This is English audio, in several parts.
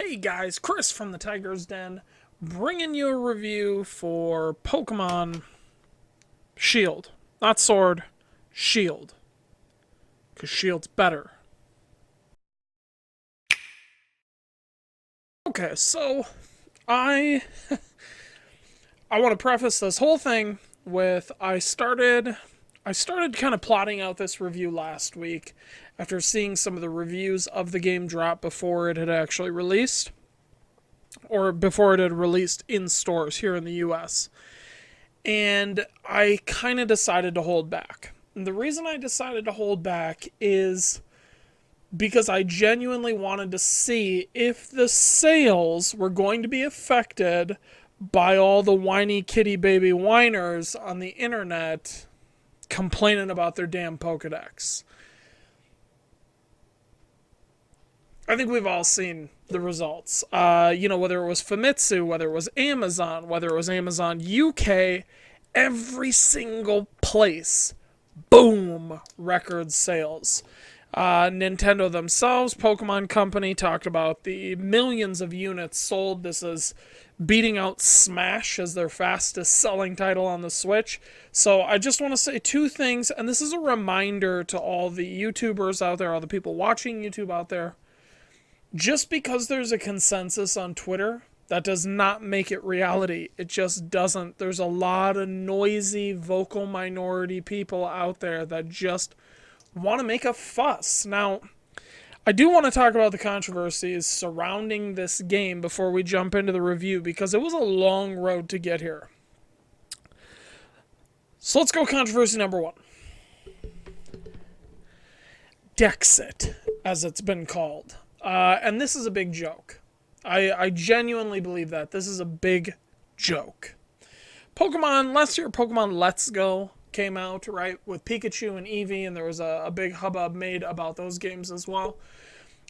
Hey guys, Chris from the Tiger's Den, bringing you a review for Pokemon Shield. Not Sword, Shield. Because Shield's better. Okay, so I I want to preface this whole thing with I started kind of plotting out this review last week after seeing some of the reviews of the game drop before it had actually released, or before it had released in stores here in the US. And I kind of decided to hold back. And the reason I decided to hold back is because I genuinely wanted to see if the sales were going to be affected by all the whiny kitty baby whiners on the internet complaining about their damn Pokedex. I think we've all seen the results. Whether it was Famitsu, whether it was Amazon UK, every single place, boom, record sales. Nintendo themselves, Pokemon Company, talked about the millions of units sold. This is beating out Smash as their fastest selling title on the Switch. So I just want to say two things, and this is a reminder to all the YouTubers out there, all the people watching YouTube out there. Just because there's a consensus on Twitter, that does not make it reality. It just doesn't. There's a lot of noisy, vocal minority people out there that just want to make a fuss. Now, I do want to talk about the controversies surrounding this game before we jump into the review, because it was a long road to get here. So let's go controversy number one. Dexit, as it's been called. And this is a big joke. I genuinely believe that. This is a big joke. Last year, Pokemon Let's Go came out, right, with Pikachu and Eevee, and there was a big hubbub made about those games as well.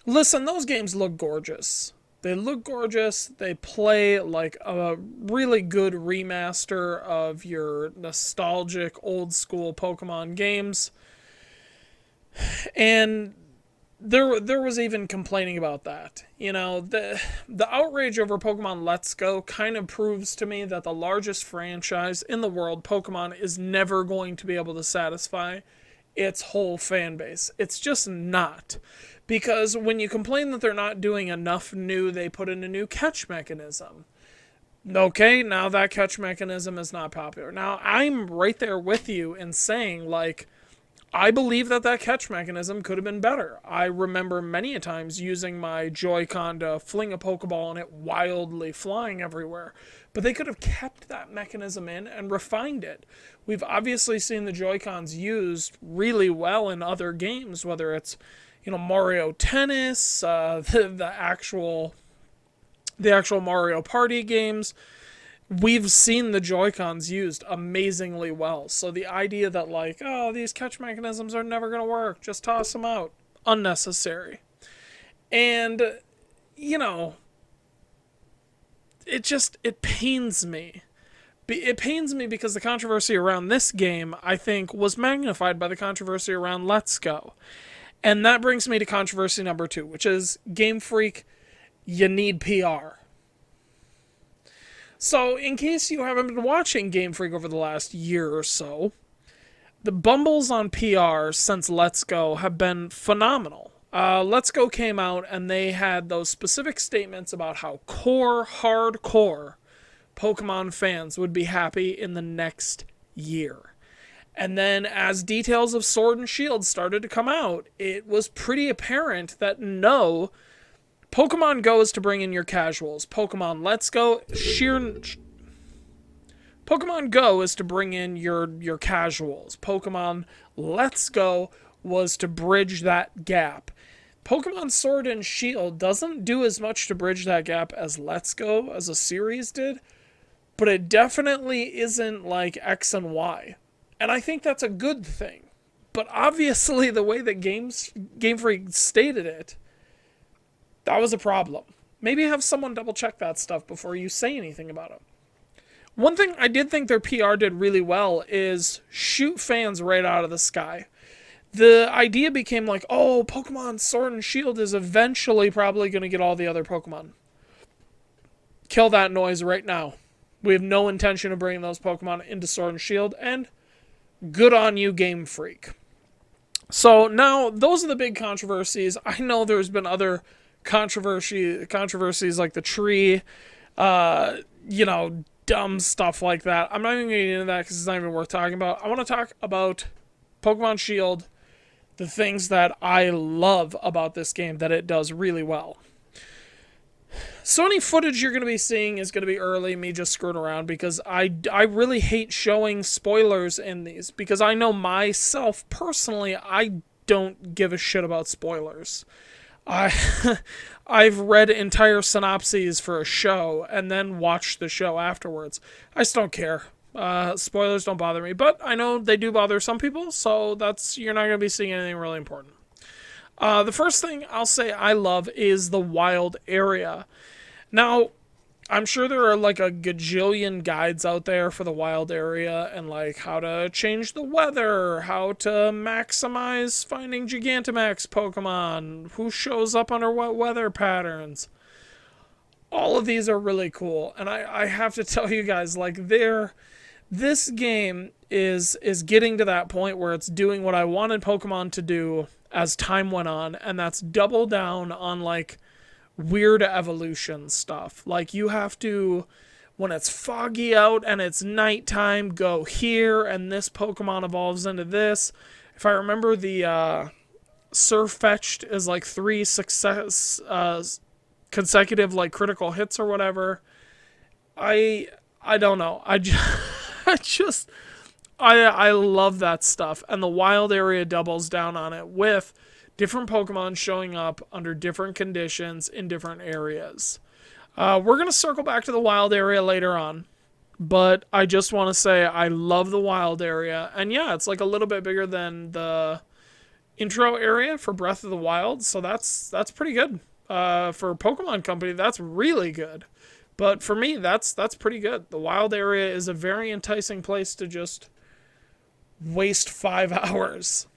Listen, those games look gorgeous. They look gorgeous. They play like a really good remaster of your nostalgic, old-school Pokemon games. And there was even complaining about that. The outrage over Pokemon Let's Go kind of proves to me that the largest franchise in the world, Pokemon, is never going to be able to satisfy its whole fan base. It's just not. Because when you complain that they're not doing enough new, they put in a new catch mechanism. Okay, now that catch mechanism is not popular. Now, I'm right there with you in saying, like, I believe that catch mechanism could have been better. I remember many a times using my Joy-Con to fling a Pokeball and it wildly flying everywhere. But they could have kept that mechanism in and refined it. We've obviously seen the Joy-Cons used really well in other games, whether it's, Mario Tennis, the actual Mario Party games. We've seen the Joy-Cons used amazingly well. So the idea that, like, oh, these catch mechanisms are never going to work, just toss them out, unnecessary. And, it pains me. It pains me because the controversy around this game, I think, was magnified by the controversy around Let's Go. And that brings me to controversy number two, which is Game Freak, you need PR. So, in case you haven't been watching Game Freak over the last year or so, the bumbles on PR since Let's Go have been phenomenal. Let's Go came out and they had those specific statements about how hardcore Pokemon fans would be happy in the next year. And then as details of Sword and Shield started to come out, it was pretty apparent that no, Pokemon Go is to bring in your casuals. Pokemon Go is to bring in your casuals. Pokemon Let's Go was to bridge that gap. Pokemon Sword and Shield doesn't do as much to bridge that gap as Let's Go as a series did, but it definitely isn't like X and Y. And I think that's a good thing. But obviously the way that Game Freak stated it, that was a problem. Maybe have someone double check that stuff before you say anything about it. One thing I did think their PR did really well is shoot fans right out of the sky. the idea became like, oh, Pokemon Sword and Shield is eventually probably going to get all the other Pokemon. Kill that noise right now. We have no intention of bringing those Pokemon into Sword and Shield, and good on you, Game Freak. So now, those are the big controversies. I know there's been other controversies like the tree, uh, dumb stuff like that. I'm not even going to get into that because it's not even worth talking about. I want to talk about Pokemon Shield, the things that I love about this game that it does really well. So any footage you're going to be seeing is going to be early, me just screwing around, because I really hate showing spoilers in these, because I know myself, personally, I don't give a shit about spoilers. I, I've read entire synopses for a show and then watched the show afterwards. I just don't care. Spoilers don't bother me, but I know they do bother some people, so you're not going to be seeing anything really important. The first thing I'll say I love is the wild area. Now, I'm sure there are like a gajillion guides out there for the wild area and like how to change the weather, how to maximize finding Gigantamax Pokemon, who shows up under what weather patterns. All of these are really cool, and I have to tell you guys, like, this game is getting to that point where it's doing what I wanted Pokemon to do as time went on, and that's double down on like weird evolution stuff. Like, you have to, when it's foggy out and it's nighttime, go here, and this Pokemon evolves into this. If I remember, the Surfetched is like 3 consecutive like critical hits or whatever. I don't know. I just I love that stuff, and the wild area doubles down on it with different Pokemon showing up under different conditions in different areas. We're gonna circle back to the wild area later on, but I just want to say I love the wild area, and yeah, it's like a little bit bigger than the intro area for Breath of the Wild, so that's pretty good. For a Pokemon Company, that's really good. But for me, that's pretty good. The wild area is a very enticing place to just waste 5 hours.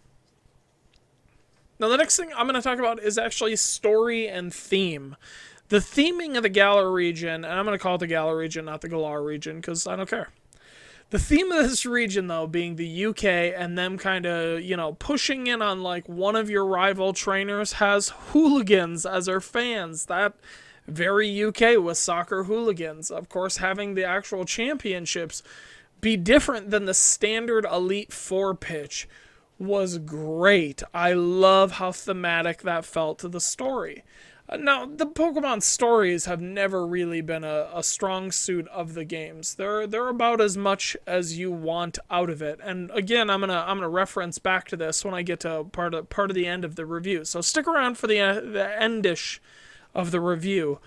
Now, the next thing I'm going to talk about is actually story and theme. The theming of the Galar region, and I'm going to call it the Galar region, not the Galar region, because I don't care. The theme of this region, though, being the UK and them kind of, pushing in on, like, one of your rival trainers has hooligans as their fans. That very UK with soccer hooligans. Of course, having the actual championships be different than the standard Elite Four pitch was great. I love how thematic that felt to the story. Now, the Pokemon stories have never really been a strong suit of the games. They're about as much as you want out of it. And again, I'm gonna reference back to this when I get to part of the end of the review. So stick around for the endish of the review.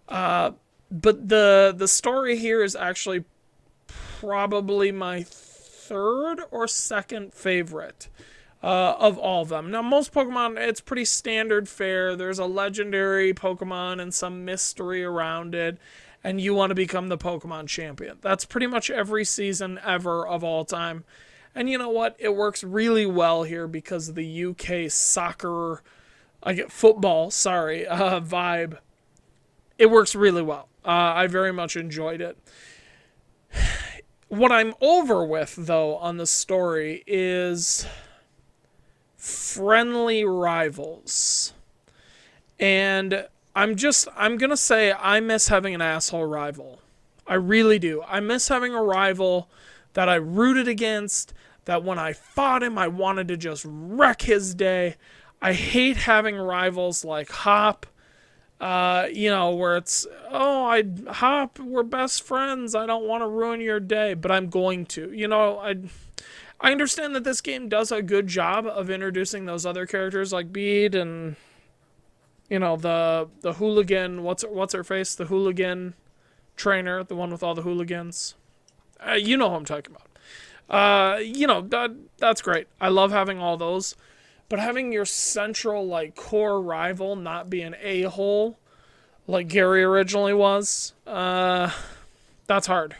But the story here is actually probably my third or second favorite of all of them. Now, most Pokemon, it's pretty standard fare. There's a legendary Pokemon and some mystery around it, and you want to become the Pokemon champion. That's pretty much every season ever of all time. And you know what? It works really well here because of the UK soccer, football, vibe. It works really well. I very much enjoyed it. What I'm over with, though, on the story is friendly rivals. And I'm going to say I miss having an asshole rival. I really do. I miss having a rival that I rooted against, that when I fought him, I wanted to just wreck his day. I hate having rivals like Hop, where it's, Hop, we're best friends. I don't want to ruin your day, but I'm going to. I understand that this game does a good job of introducing those other characters like Bede and, the hooligan, what's her face? The hooligan trainer, the one with all the hooligans. You know who I'm talking about. That's great. I love having all those. But having your central, like, core rival not be an a-hole, like Gary originally was, that's hard.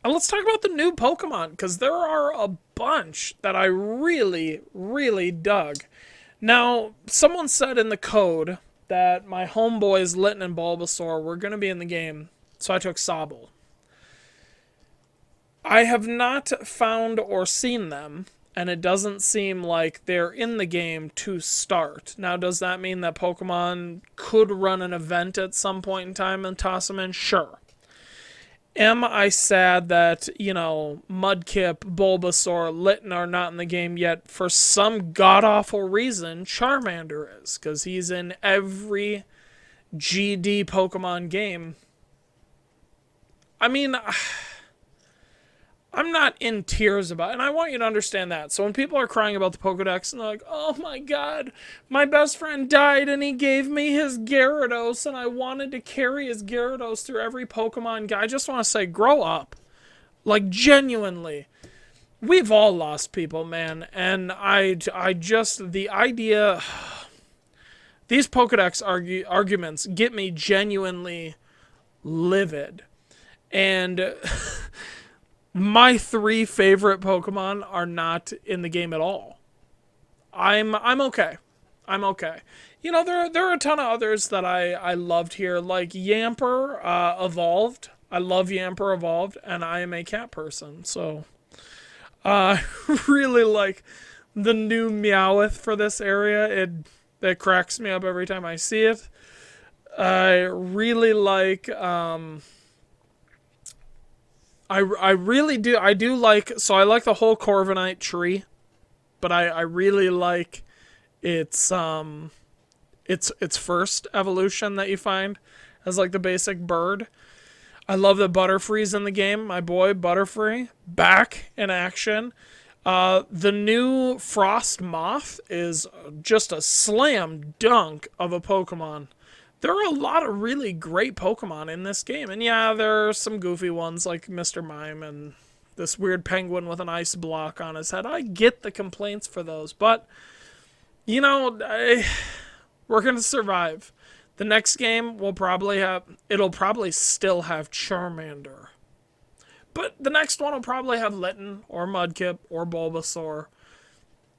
And let's talk about the new Pokemon, because there are a bunch that I really, really dug. Now, someone said in the code that my homeboys Litten and Bulbasaur were going to be in the game, so I took Sobble. I have not found or seen them, and it doesn't seem like they're in the game to start. Now, does that mean that Pokemon could run an event at some point in time and toss them in? Sure. Am I sad that, Mudkip, Bulbasaur, Litten are not in the game yet? For some god-awful reason, Charmander is, because he's in every GD Pokemon game. I mean, I'm not in tears about it, and I want you to understand that. So when people are crying about the Pokedex, and they're like, oh my god, my best friend died and he gave me his Gyarados, and I wanted to carry his Gyarados through every Pokemon guy, I just want to say, grow up. Like, genuinely. We've all lost people, man, and I just, the idea, these Pokedex arguments get me genuinely livid. And my 3 favorite Pokemon are not in the game at all. I'm okay. I'm okay. There are a ton of others that I loved here, like Yamper Evolved. I love Yamper Evolved, and I am a cat person, so I really like the new Meowth for this area. It cracks me up every time I see it. I really like I really do. I do like, so I like the whole Corviknight tree, but I really like its first evolution that you find as like the basic bird. I love that Butterfree's in the game. My boy Butterfree back in action. The new Frost Moth is just a slam dunk of a Pokemon. There are a lot of really great Pokemon in this game. And yeah, there are some goofy ones like Mr. Mime and this weird penguin with an ice block on his head. I get the complaints for those, but, we're going to survive. The next game it'll probably still have Charmander. But the next one will probably have Litten or Mudkip or Bulbasaur.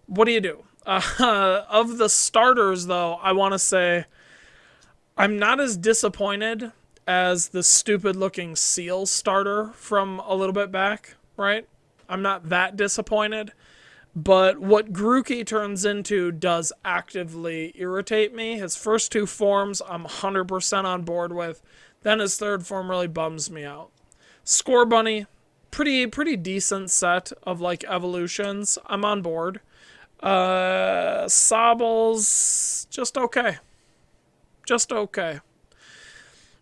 What do you do? Of the starters, though, I want to say I'm not as disappointed as the stupid-looking Seal starter from a little bit back, right? I'm not that disappointed. But what Grookey turns into does actively irritate me. His first 2 forms, I'm 100% on board with. Then his 3rd form really bums me out. Scorbunny, pretty decent set of, like, evolutions. I'm on board. Sobble's just okay. Just okay.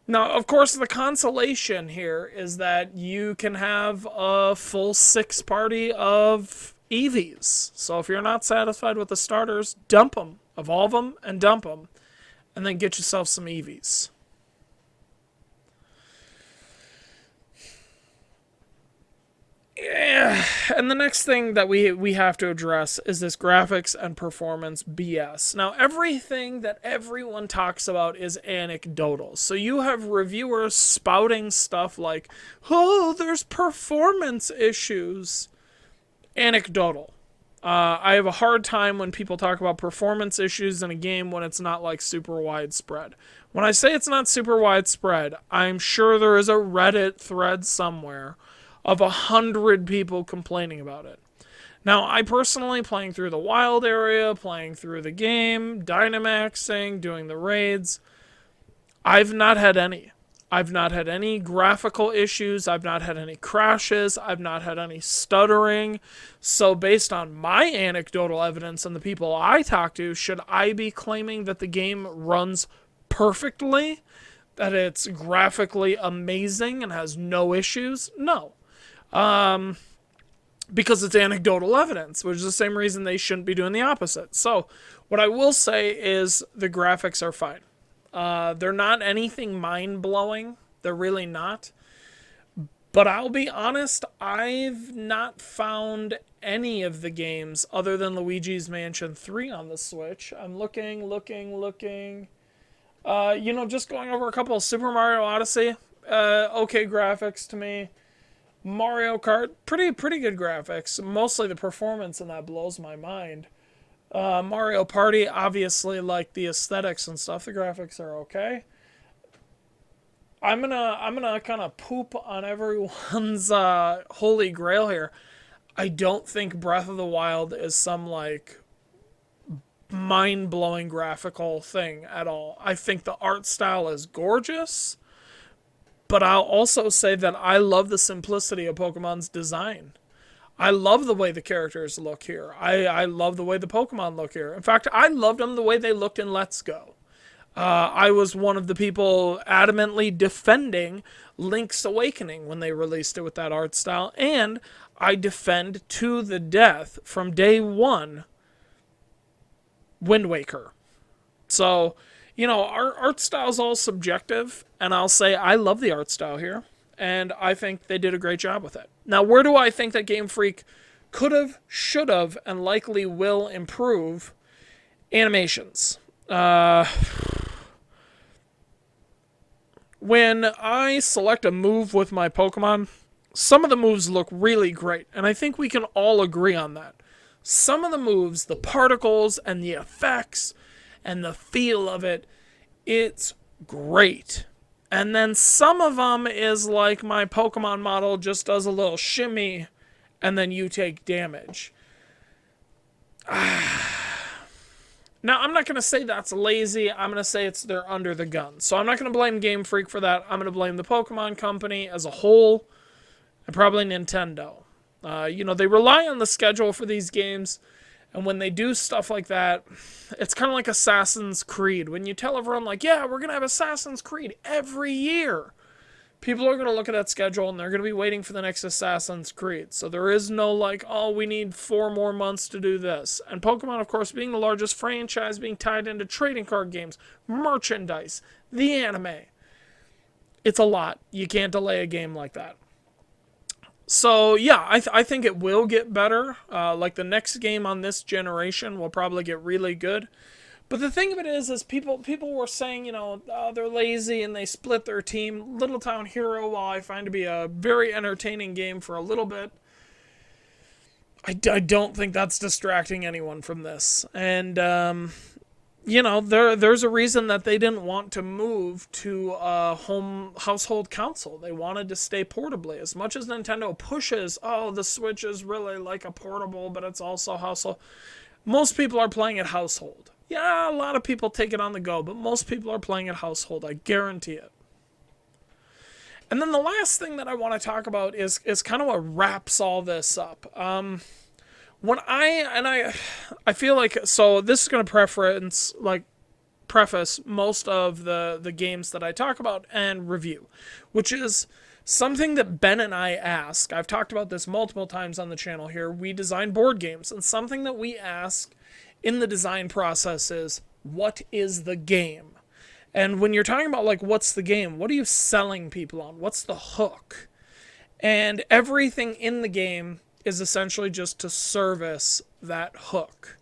Now, of course, the consolation here is that you can have a full 6 party of Eevees. So if you're not satisfied with the starters, dump them. Evolve them and dump them. And then get yourself some Eevees. Yeah, and the next thing that we have to address is this graphics and performance BS. Now, everything that everyone talks about is anecdotal. So you have reviewers spouting stuff like, oh, there's performance issues. Anecdotal. I have a hard time when people talk about performance issues in a game when it's not like super widespread. When I say it's not super widespread, I'm sure there is a Reddit thread somewhere of 100 people complaining about it. Now, I personally, playing through the wild area, playing through the game, Dynamaxing, doing the raids, I've not had any. I've not had any graphical issues. I've not had any crashes. I've not had any stuttering. So based on my anecdotal evidence and the people I talk to, should I be claiming that the game runs perfectly? That it's graphically amazing and has no issues? No. Because it's anecdotal evidence, which is the same reason they shouldn't be doing the opposite. So what I will say is the graphics are fine. They're not anything mind-blowing. They're really not. But I'll be honest, I've not found any of the games other than Luigi's Mansion 3 on the Switch. I'm looking. Just going over a couple of Super Mario Odyssey. Okay graphics to me. Mario Kart, pretty good graphics. Mostly the performance in that blows my mind. Mario Party, obviously, like the aesthetics and stuff, the graphics are okay. I'm gonna kind of poop on everyone's holy grail here. I don't think Breath of the Wild is some like mind blowing graphical thing at all. I think the art style is gorgeous, but I'll also say that I love the simplicity of Pokemon's design. I love the way the characters look here. I love the way the Pokemon look here. In fact, I loved them the way they looked in Let's Go. I was one of the people adamantly defending Link's Awakening when they released it with that art style, and I defend to the death from day one Wind Waker. So, our art style's all subjective, and I'll say I love the art style here, and I think they did a great job with it. Now, where do I think that Game Freak could have, should have, and likely will improve? Animations. When I select a move with my Pokemon, some of the moves look really great, and I think we can all agree on that. Some of the moves, the particles and the effects and the feel of it, it's great. And then some of them is like my Pokemon model just does a little shimmy and then you take damage. Now, I'm not going to say that's lazy. I'm going to say they're under the gun. So I'm not going to blame Game Freak for that. I'm going to blame the Pokemon Company as a whole and probably Nintendo. They rely on the schedule for these games, and when they do stuff like that, it's kind of like Assassin's Creed. When you tell everyone, like, yeah, we're going to have Assassin's Creed every year, people are going to look at that schedule, and they're going to be waiting for the next Assassin's Creed. So there is no, like, oh, we need 4 more months to do this. And Pokemon, of course, being the largest franchise, being tied into trading card games, merchandise, the anime. It's a lot. You can't delay a game like that. So, yeah, I think it will get better. Like, the next game on this generation will probably get really good. But the thing of it is people were saying, they're lazy and they split their team. Little Town Hero, while I find to be a very entertaining game for a little bit, I don't think that's distracting anyone from this. And, there's a reason that they didn't want to move to a home household console. They wanted to stay portably. As much as Nintendo pushes, oh, the Switch is really like a portable, but it's also household. Most people are playing at household. Yeah, a lot of people take it on the go, but most people are playing at household. I guarantee it. And then the last thing that I want to talk about is kind of what wraps all this up. When I feel like, so this is going to preface most of the games that I talk about and review, which is something that Ben and I ask. I've talked about this multiple times on the channel here. We design board games, and something that we ask in the design process is, what is the game? And when you're talking about, like, what's the game, what are you selling people on? What's the hook? And everything in the game is essentially just to service that hook.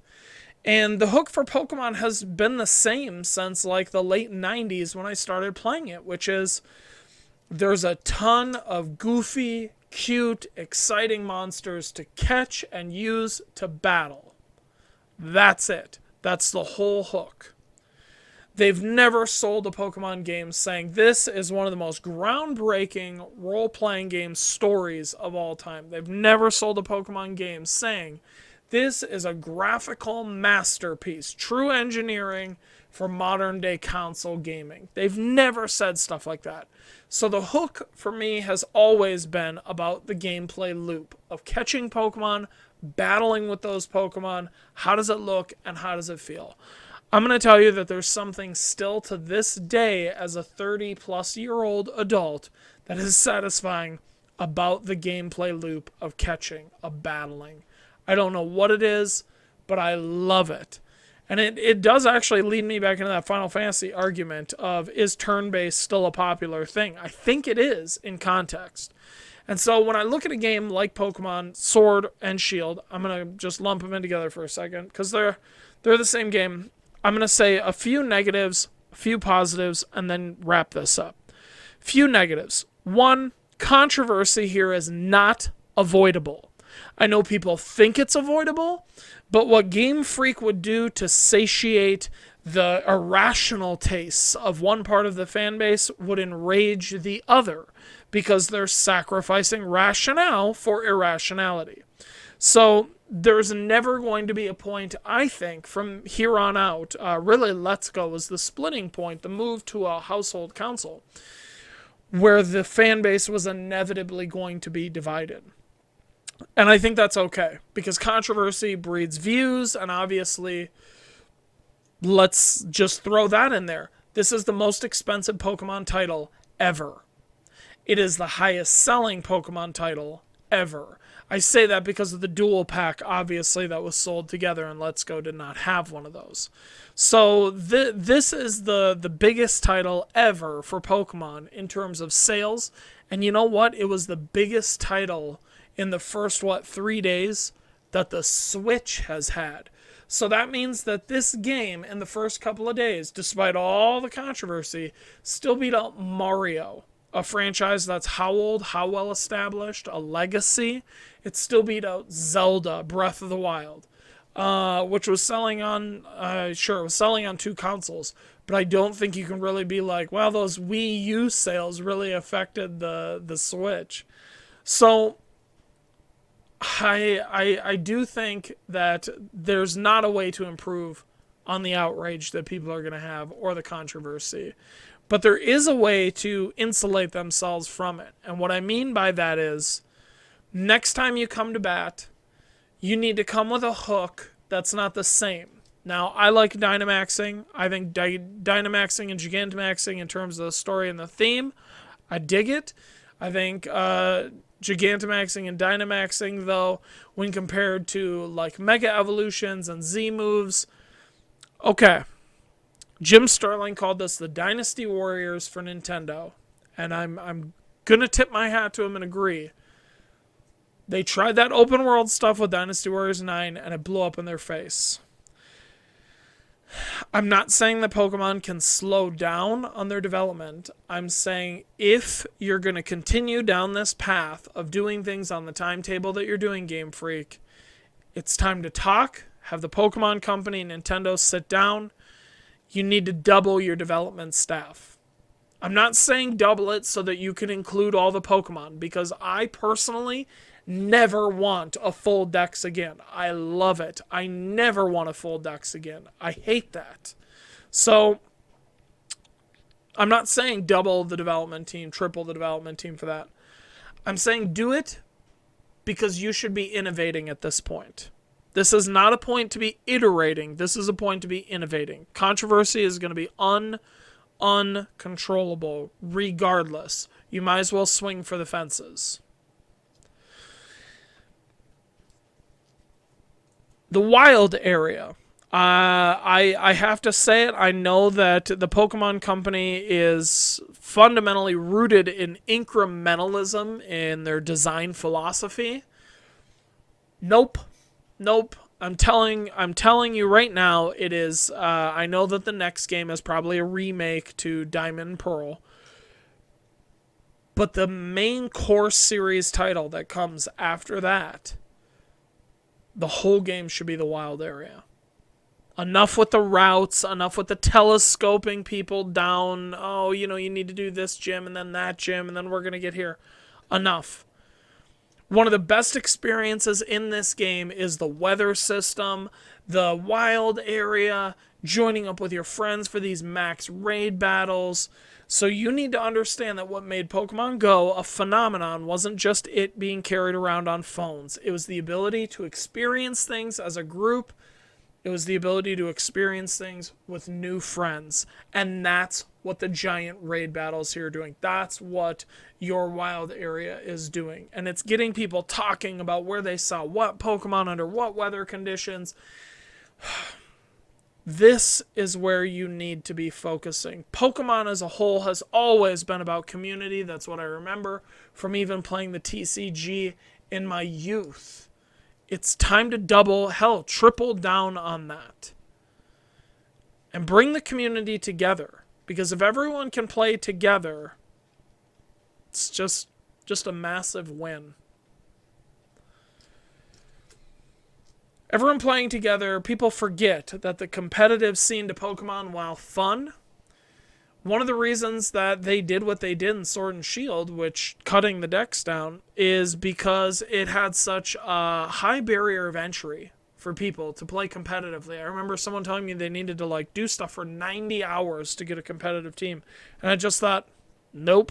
And the hook for Pokemon has been the same since, like, the late 90s when I started playing it, which is there's a ton of goofy, cute, exciting monsters to catch and use to battle. That's it. That's the whole hook. They've never sold a Pokemon game saying this is one of the most groundbreaking role-playing game stories of all time. They've never sold a Pokemon game saying this is a graphical masterpiece, true engineering for modern-day console gaming. They've never said stuff like that. So the hook for me has always been about the gameplay loop of catching Pokemon, battling with those Pokemon, how does it look, and how does it feel? I'm going to tell you that there's something still to this day as a 30-plus-year-old adult that is satisfying about the gameplay loop of catching, of battling. I don't know what it is, but I love it. And it does actually lead me back into that Final Fantasy argument of, is turn-based still a popular thing? I think it is in context. And so when I look at a game like Pokemon Sword and Shield, I'm going to just lump them in together for a second because they're the same game. I'm going to say a few negatives, a few positives, and then wrap this up. Few negatives. One, Controversy here is not avoidable. I know people think it's avoidable, but what Game Freak would do to satiate the irrational tastes of one part of the fan base would enrage the other because they're sacrificing rationale for irrationality. So there's never going to be a point, I think, from here on out. Really, Let's Go was the splitting point, the move to a household console, where the fan base was inevitably going to be divided. And I think that's okay, because controversy breeds views, and obviously, let's just throw that in there. This is the most expensive Pokemon title ever. It is the highest selling Pokemon title ever. I say that because of the dual pack, obviously, that was sold together, and Let's Go did not have one of those. So this is the biggest title ever for Pokemon in terms of sales. And you know what? It was the biggest title in the first, 3 days that the Switch has had. So that means that this game in the first couple of days, despite all the controversy, still beat out Mario, a franchise that's how old, how well established, a legacy. It still beat out Zelda, Breath of the Wild, which was selling on, it was selling on 2 consoles. But I don't think you can really be like, well, those Wii U sales really affected the Switch. So I do think that there's not a way to improve on the outrage that people are going to have or the controversy. But there is a way to insulate themselves from it. And what I mean by that is, next time you come to bat, you need to come with a hook that's not the same. Now, I like Dynamaxing. I think Dynamaxing and Gigantamaxing in terms of the story and the theme, I dig it. I think Gigantamaxing and Dynamaxing, though, when compared to like Mega Evolutions and Z moves, okay. Jim Sterling called this the Dynasty Warriors for Nintendo, and I'm gonna tip my hat to him and agree. They tried that open world stuff with Dynasty Warriors 9, and it blew up in their face. I'm not saying that Pokemon can slow down on their development. I'm saying if you're going to continue down this path of doing things on the timetable that you're doing, Game Freak, it's time to talk, have the Pokemon Company and Nintendo sit down. You need to double your development staff. I'm not saying double it so that you can include all the Pokemon, because I personally never want a full dex again. I love it. I never want a full dex again. I hate that. So I'm not saying double the development team, triple the development team for that. I'm saying do it because you should be innovating at this point. This is not a point to be iterating. This is a point to be innovating. Controversy is going to be uncontrollable regardless. You might as well swing for the fences. The wild area. I have to say it. I know that the Pokemon Company is fundamentally rooted in incrementalism in their design philosophy. Nope. I'm telling you right now, it is. I know that the next game is probably a remake to Diamond and Pearl, but the main core series title that comes after that, the whole game should be the wild area. Enough with the routes, enough with the telescoping people down. Oh, you need to do this gym and then that gym, and then we're going to get here. Enough. One of the best experiences in this game is the weather system, the wild area, joining up with your friends for these max raid battles. So you need to understand that what made Pokemon Go a phenomenon wasn't just it being carried around on phones. It was the ability to experience things as a group. It was the ability to experience things with new friends. And that's what the giant raid battles here are doing. That's what your wild area is doing. And it's getting people talking about where they saw what Pokemon under what weather conditions. This is where you need to be focusing. Pokemon as a whole has always been about community. That's what I remember from even playing the TCG in my youth. It's time to double, hell, triple down on that. And bring the community together. Because if everyone can play together, it's just Just a massive win. Everyone playing together, people forget that the competitive scene to Pokemon, while fun, one of the reasons that they did what they did in Sword and Shield, which cutting the decks down, is because it had such a high barrier of entry for people to play competitively. I remember someone telling me they needed to like do stuff for 90 hours to get a competitive team. And I just thought, nope.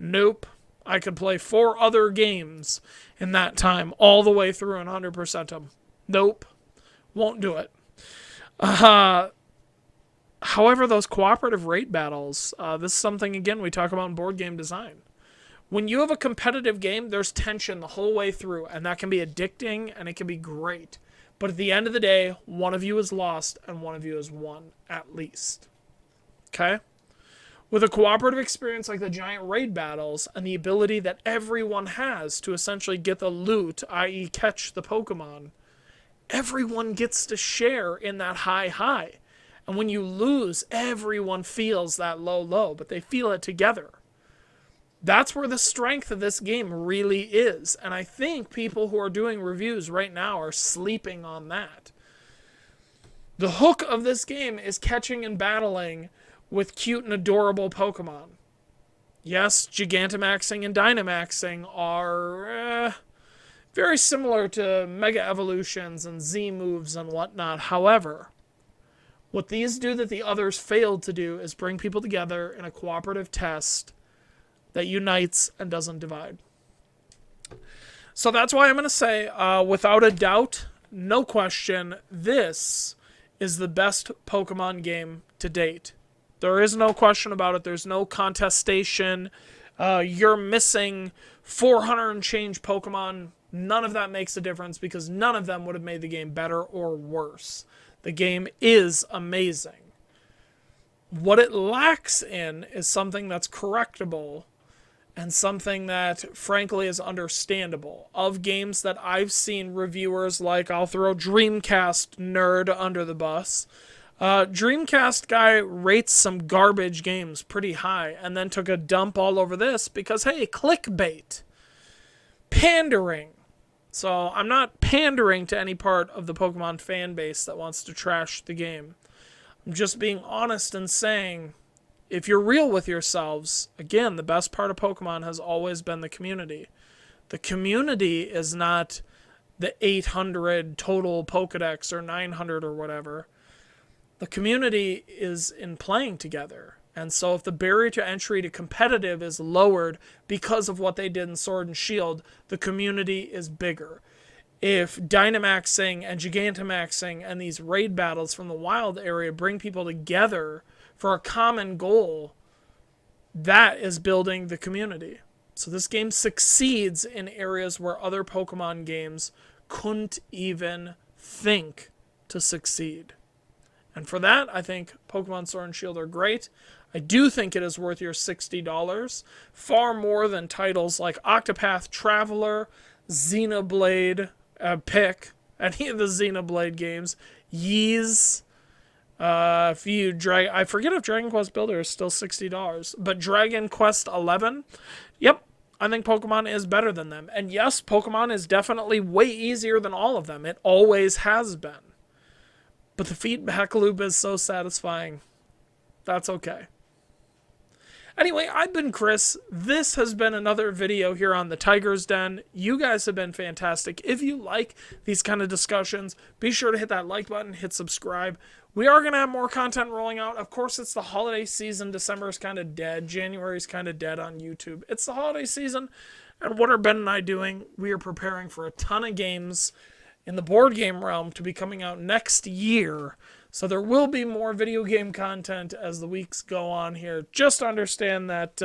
Nope. I could play 4 other games in that time all the way through and 100% them. Nope. Won't do it. However, those cooperative raid battles, this is something, again, we talk about in board game design. When you have a competitive game, there's tension the whole way through, and that can be addicting, and it can be great. But at the end of the day, one of you is lost, and one of you is won, at least. Okay? With a cooperative experience like the giant raid battles, and the ability that everyone has to essentially get the loot, i.e. catch the Pokemon, everyone gets to share in that high. And when you lose, everyone feels that low, but they feel it together. That's where the strength of this game really is. And I think people who are doing reviews right now are sleeping on that. The hook of this game is catching and battling with cute and adorable Pokemon. Yes, Gigantamaxing and Dynamaxing are very similar to Mega Evolutions and Z moves and whatnot. However, what these do that the others failed to do is bring people together in a cooperative test that unites and doesn't divide. So that's why I'm going to say, without a doubt, no question, this is the best Pokemon game to date. There is no question about it. There's no contestation. You're missing 400 and change Pokemon. None of that makes a difference because none of them would have made the game better or worse. The game is amazing. What it lacks in is something that's correctable and something that, frankly, is understandable. Of games that I've seen reviewers like, I'll throw Dreamcast nerd under the bus. Dreamcast guy rates some garbage games pretty high and then took a dump all over this because, hey, clickbait. Pandering. So I'm not pandering to any part of the Pokemon fan base that wants to trash the game. I'm just being honest and saying, if you're real with yourselves, again, the best part of Pokemon has always been the community. The community is not the 800 total Pokedex or 900 or whatever. The community is in playing together. And so if the barrier to entry to competitive is lowered because of what they did in Sword and Shield, the community is bigger. If Dynamaxing and Gigantamaxing and these raid battles from the wild area bring people together for a common goal, that is building the community. So this game succeeds in areas where other Pokemon games couldn't even think to succeed. And for that, I think Pokemon Sword and Shield are great. I do think it is worth your $60, far more than titles like Octopath Traveler, Xenoblade, pick any of the Xenoblade games, Ys. I forget if Dragon Quest Builder is still $60, but Dragon Quest 11, yep, I think Pokemon is better than them. And yes, Pokemon is definitely way easier than all of them. It always has been. But the feedback loop is so satisfying. That's okay. Anyway, I've been Chris. This has been another video here on the Tiger's Den. You guys have been fantastic. If you like these kind of discussions, be sure to hit that like button, hit subscribe. We are going to have more content rolling out. Of course, it's the holiday season. December is kind of dead. January is kind of dead on YouTube. It's the holiday season. And what are Ben and I doing? We are preparing for a ton of games in the board game realm to be coming out next year. So there will be more video game content as the weeks go on here. Just understand that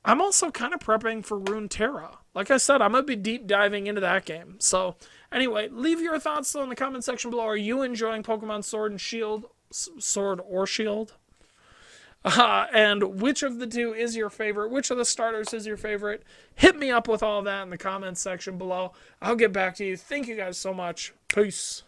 I'm also kind of prepping for Runeterra. Like I said, I'm going to be deep diving into that game. So anyway, leave your thoughts though in the comment section below. Are you enjoying Pokemon Sword and Shield? Sword or Shield? And which of the two is your favorite? Which of the starters is your favorite? Hit me up with all that in the comments section below. I'll get back to you. Thank you guys so much. Peace.